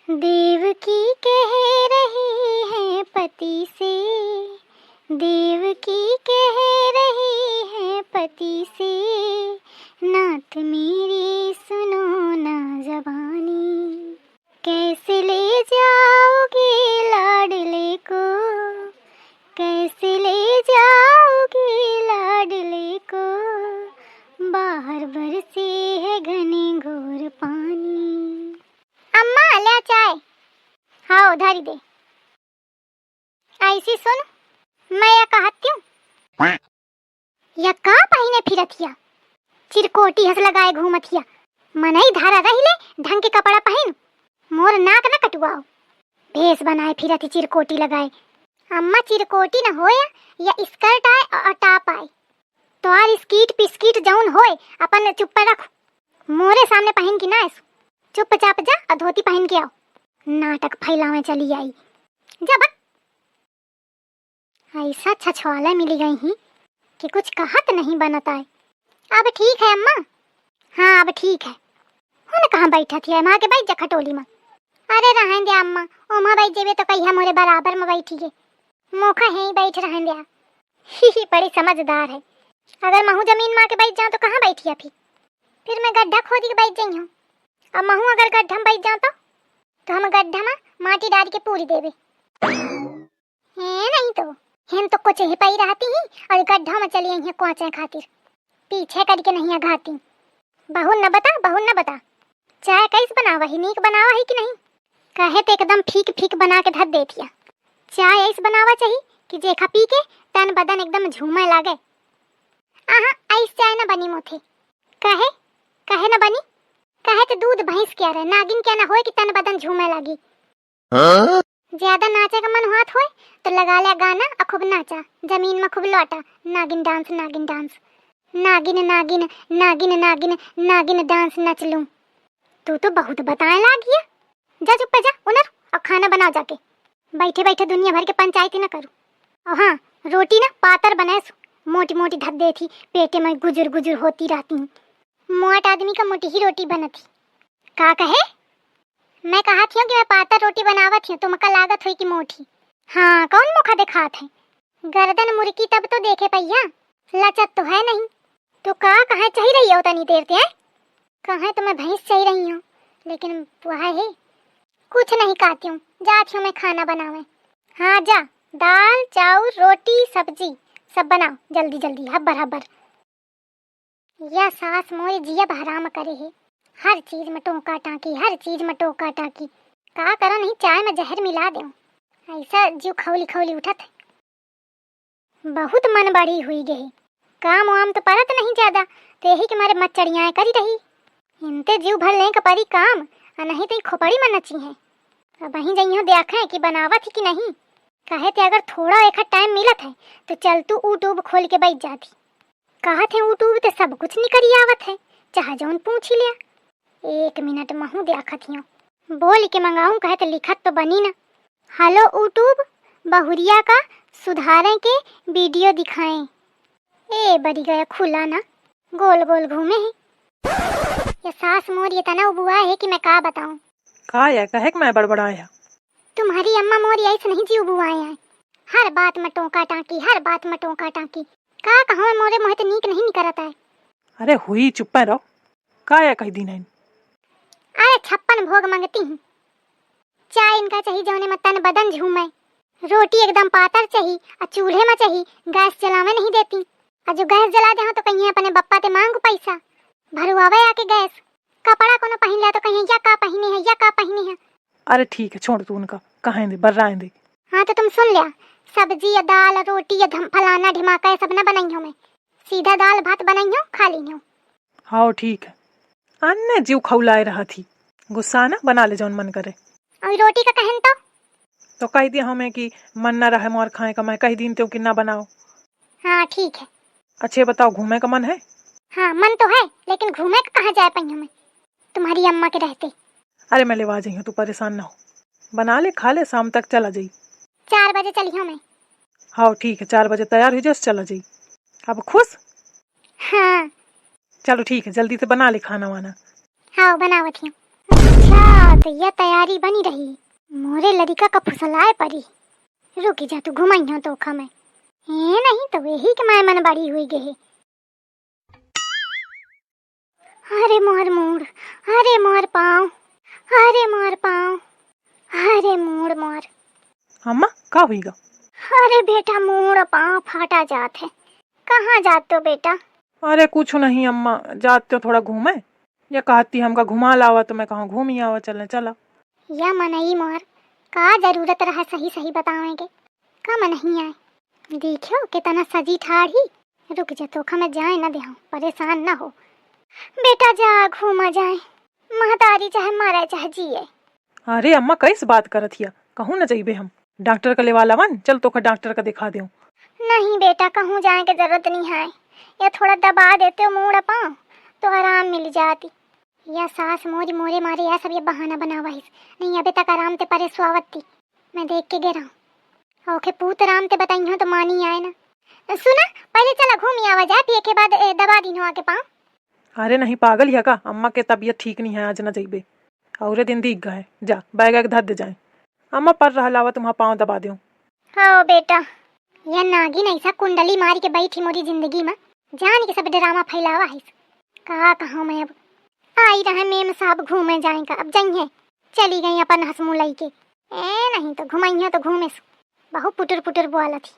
देवकी कह रही है पति से, देवकी कह रही है पति से, नाथ मेरी सुनो ना ज़बानी। कैसे ले जाओगे लाडले को, कैसे ले जाओगे लाडले को, बाहर बरसे है घने घोर पानी। अम्मा ले चाय। हाँ उधारी दे। ऐसी सुन, मैं यह कहती हूँ, यह का पहिने फिरतिया, चिरकोटी हंस लगाए घूमतिया। मनई धारा रहिले ढंग के कपड़ा पहन, मोर नाक न कटवाओ। भेस बनाए फिरती चिरकोटी लगाए। अम्मा चिरकोटी न होया या स्कर्ट आए और टॉप आए, तो आर स्कीट पिस्कीट जौन होए अपन चुप रख। मोरे सामने पहन की ना ऐसो, चुपचाप जा और धोती पहन के आओ। नाटक फैलावे चली आई। जा बक। ऐसा छछवाला मिली गई ही कि कुछ कहत नहीं बनता है। अब ठीक है अम्मा। हाँ अब ठीक है। हुन कहाँ बैठा थी माँ के बैठ जा खटोली में। अरे रहन दे अम्मा, ओमा बैठ जेबे तो कहिया मोरे बराबर में बैठी गे। मोखा है ही बैठ रहन दे। ही बड़ी समझदार है। अगर महू जमीन माँ के बैठ जाऊँ तो कहाँ बैठी फिर मैं गड्ढा खोदी के बैठ जाई हूँ। अब महू अगर गड्ढा में बैठ जाऊँ तो हम गड्ढा में माटी डाल के पूरी देवे है नहीं तो हम तो कुछ ही पाई रहती ही और गड्ढा में चली आई कोचे खातिर पीछे करके नहीं आघाती। बहू न बता चाय कैसे बनावा ही, नीक बनावा ही कि नहीं। कहे तो एकदम फीक फीक बना के धर देतिया। चाय ऐसे बनावा चाहिए कि जेखा पी के तन बदन एकदम झूमे लागे। आहा ऐसे चाय न बनी मोथे। कहे न बनी, कहे तो दूध भैंस क्या रहे, नागिन क्या ना होए कि तन बदन झूमे लगी। ज्यादा नाचे का मन हाथ होए तो लगा लिया गाना और खूब नाचा, जमीन में खूब लौटा। नागिन डांस नागिन डांस, नागिन नागिन नागिन नागिन नागिन डांस नच लूं। तू तो बहुत बताए लागिया। जा चुप जा उनर और खाना बनाओ जाके। बैठे बैठे दुनिया भर के पंचायती न करूँ। और हाँ रोटी ना पातर बनाए, मोटी मोटी धर दे थी, पेटे में गुजर गुजर होती रहती हूँ। मोट आदमी का मोटी ही रोटी बनती। का कहे? मैं कहा थी कि मैं पातर रोटी बनावत हूँ, तुमका लागत हुई कि मोटी। हाँ कौन मुखा दिखात है, गर्दन मुर्की तब तो देखे पैया, लचत तो है नहीं। तो कहाँ चाहिए रही हो तनी देर से? कहाँ तो मैं भैंस चाहिए रही हूँ, लेकिन वह है कुछ नहीं खाती हूँ। जाती हूँ मैं खाना बनावे। हाँ जा, दाल चाउर रोटी सब्जी सब बनाओ जल्दी जल्दी, हब्बर हब्बर। यह सास मोरी जिया हराम करे है, हर चीज में टोका टाकी, हर चीज में टोका टाकी। का करो नहीं चाय में जहर मिला दो, ऐसा जीव खौली खौली उठत है। बहुत मन बड़ी हुई गई, काम वाम तो परत नहीं ज्यादा, तो यही के मारे मच्छरियाँ करी रही। इनते जीव भर लें कपरी काम, और नहीं तो खोपड़ी में नची है। अब वहीं जइयो देखें कि बनावत ही कि नहीं। कहे थे अगर थोड़ा एक टाइम मिलत है तो चल तू यूट्यूब खोल के बैठ जाती। कहा थे यूट्यूब तो सब कुछ निकली आवत है, चाहे जौन पूछ ही लिया। 1 मिनट महू देखत हियो, बोल के मंगाऊं कहे तो लिखत तो बनी ना। हेलो यूट्यूब, बहुरिया का सुधारे के वीडियो दिखाएं। ए बड़ी गया खुला ना, गोल गोल घूमे है। ये सास मोर ये तना बुआ है कि मैं का बताऊं। का या कहे कि मैं बड़बड़ाया। तुम्हारी अम्मा मोरी ऐसे नहीं जी बुआए हैं, हर बात में टोका टाकी, हर बात में टोका टाकी। का कहूँ मोरे मुँह तो नीक नहीं निकलता है। अरे हुई चुप रहो, का या कह दी नहीं। अरे 56 भोग मांगती हूँ। चाय इनका चाहिए जौने में तन बदन झूमे, रोटी एकदम पातर चाहिए और चूल्हे में चाहिए, गैस जलावे नहीं देती। और जो गैस जला दे तो कहीं अपने बप्पा ते मांग पैसा भरवावे आके गैस। कपड़ा कोनो पहन लिया तो कहीं या का पहने है या का पहने है। अरे ठीक है छोड़ तू उनका, कहें दे बर्राएं दे। हाँ तो तुम सुन लिया, सब्जी या दाल रोटी या फलाना ढिमाका ये सब न बनाई हूँ मैं, सीधा दाल भात बनाई हूँ खा ली हूँ। हाँ ठीक है, अन्य जीव खौलाए रहा थी, गुस्सा ना बना ले जौन मन करे। और रोटी का कहन तो कह दिया हमें कि मन न रहे मोर खाए का, मैं कह दी तो कि ना बनाओ। हाँ ठीक है। अच्छे बताओ घूमे का मन है? हाँ मन तो है, लेकिन घूमे का कहाँ जा पाई हूँ मैं तुम्हारी अम्मा के रहते। अरे मैं लेवा जाई हूँ, तू परेशान ना हो, बना ले खा ले, शाम तक चला जाई। 4 बजे चली हूँ मैं। हाँ ठीक है, 4 बजे तैयार हो जाए चला जाई। अब खुश? हाँ चलो ठीक है, जल्दी से बना ले खाना वाना। हाँ बनावत हूँ। अच्छा तो यह तैयारी बनी रही, मोरे लड़का का फुसलाए परी। रुकी जा तू घुमाई तो खा में ए नहीं तो यही के माय मन बड़ी हुई गे। अरे मोर मोर, अरे मोर पाँव, अरे मोर पाँव, अरे मोर मोर। अम्मा का हुईगा? अरे बेटा मोर पाँव फाटा जात है। कहाँ जाते हो बेटा? अरे कुछ नहीं अम्मा, जाते हो थोड़ा घूमे। या कहती हमका घुमा लावा तो मैं कहाँ घूम ही आवा, चलने चला। या मनई मोर का जरूरत रहा सही सही बतावेंगे का मन नहीं आए। देखियो कितना सजी ठाड़ी। रुक जा तो मैं जाए ना दे, परेशान ना हो बेटा, जा घूमा जाए, महतारी चाहे मारे चाहे जिए। अरे अम्मा कैसे बात करत हिया, कहूँ न जाइबे हम डॉक्टर का लेवा लावन, चल तो डॉक्टर का दिखा दे। नहीं बेटा कहूँ जाए की जरूरत नहीं है, या थोड़ा दबा देते हो मुड़ पाँव तो आराम मिल जाती। या सास मोरी मोरे मारे या सब ये बहाना बनावा ही नहीं, अबे तक आराम ते परे स्वावती मैं देख के गिरा। ओके पूत आराम ते बताई हो तो मानी आए ना। सुना पहले चला घूम आवा जाए, फिर के बाद दबा दी आके पाँव। अरे नहीं पागल हिया का, अम्मा के तबीयत ठीक नहीं है, आज न जाइबे, और दिन दिख गए। जा बैग धर दे जाए, अम्मा पर रहा लावा तुम्हारा पाँव दबा दो। हाँ बेटा, यह नागिन ऐसा कुंडली मारी के बैठी मोरी जिंदगी में, जान के सब ड्रामा फैलावा है। कहा कहाँ मैं अब आई रहे मेम साहब घूमे जाएगा, अब जाइए चली गई अपन हसमुलई के। ए नहीं तो घुमाइए तो घूमे, बहु पुटर पुटर बोला थी।